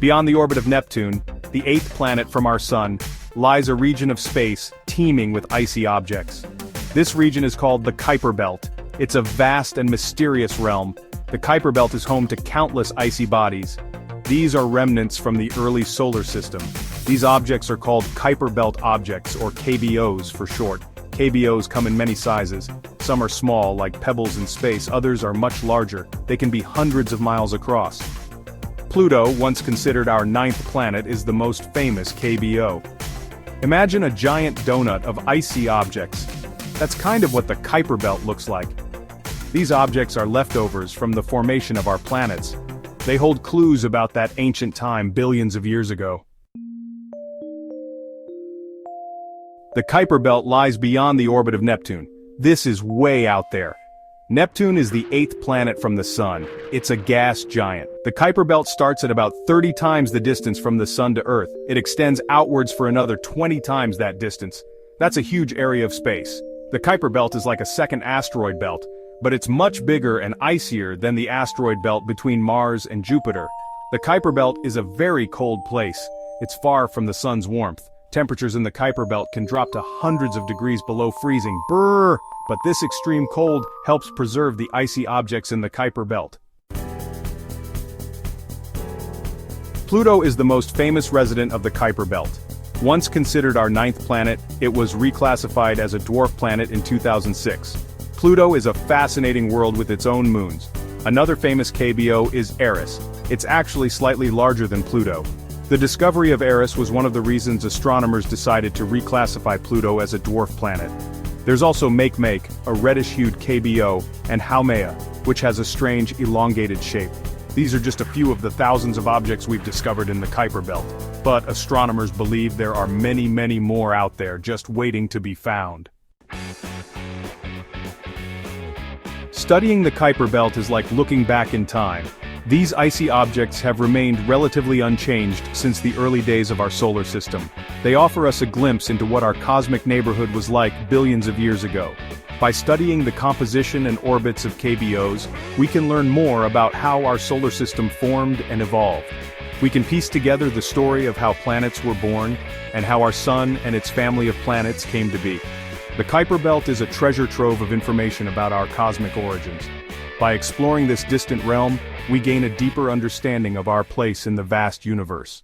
Beyond the orbit of Neptune, the eighth planet from our Sun, lies a region of space teeming with icy objects. This region is called the Kuiper Belt. It's a vast and mysterious realm. The Kuiper Belt is home to countless icy bodies. These are remnants from the early solar system. These objects are called Kuiper Belt objects, or KBOs for short. KBOs come in many sizes. Some are small, like pebbles in space, others are much larger. They can be hundreds of miles across. Pluto, once considered our ninth planet, is the most famous KBO. Imagine a giant donut of icy objects. That's kind of what the Kuiper Belt looks like. These objects are leftovers from the formation of our planets. They hold clues about that ancient time billions of years ago. The Kuiper Belt lies beyond the orbit of Neptune. This is way out there. Neptune is the eighth planet from the Sun. It's a gas giant. The Kuiper Belt starts at about 30 times the distance from the Sun to Earth. It extends outwards for another 20 times that distance. That's a huge area of space. The Kuiper Belt is like a second asteroid belt, but it's much bigger and icier than the asteroid belt between Mars and Jupiter. The Kuiper Belt is a very cold place. It's far from the Sun's warmth. Temperatures in the Kuiper Belt can drop to hundreds of degrees below freezing. Brrr! But this extreme cold helps preserve the icy objects in the Kuiper Belt. Pluto is the most famous resident of the Kuiper Belt. Once considered our ninth planet, it was reclassified as a dwarf planet in 2006. Pluto is a fascinating world with its own moons. Another famous KBO is Eris. It's actually slightly larger than Pluto. The discovery of Eris was one of the reasons astronomers decided to reclassify Pluto as a dwarf planet. There's also Makemake, a reddish-hued KBO, and Haumea, which has a strange, elongated shape. These are just a few of the thousands of objects we've discovered in the Kuiper Belt. But astronomers believe there are many, many more out there just waiting to be found. Studying the Kuiper Belt is like looking back in time. These icy objects have remained relatively unchanged since the early days of our solar system. They offer us a glimpse into what our cosmic neighborhood was like billions of years ago. By studying the composition and orbits of KBOs, we can learn more about how our solar system formed and evolved. We can piece together the story of how planets were born, and how our Sun and its family of planets came to be. The Kuiper Belt is a treasure trove of information about our cosmic origins. By exploring this distant realm, we gain a deeper understanding of our place in the vast universe.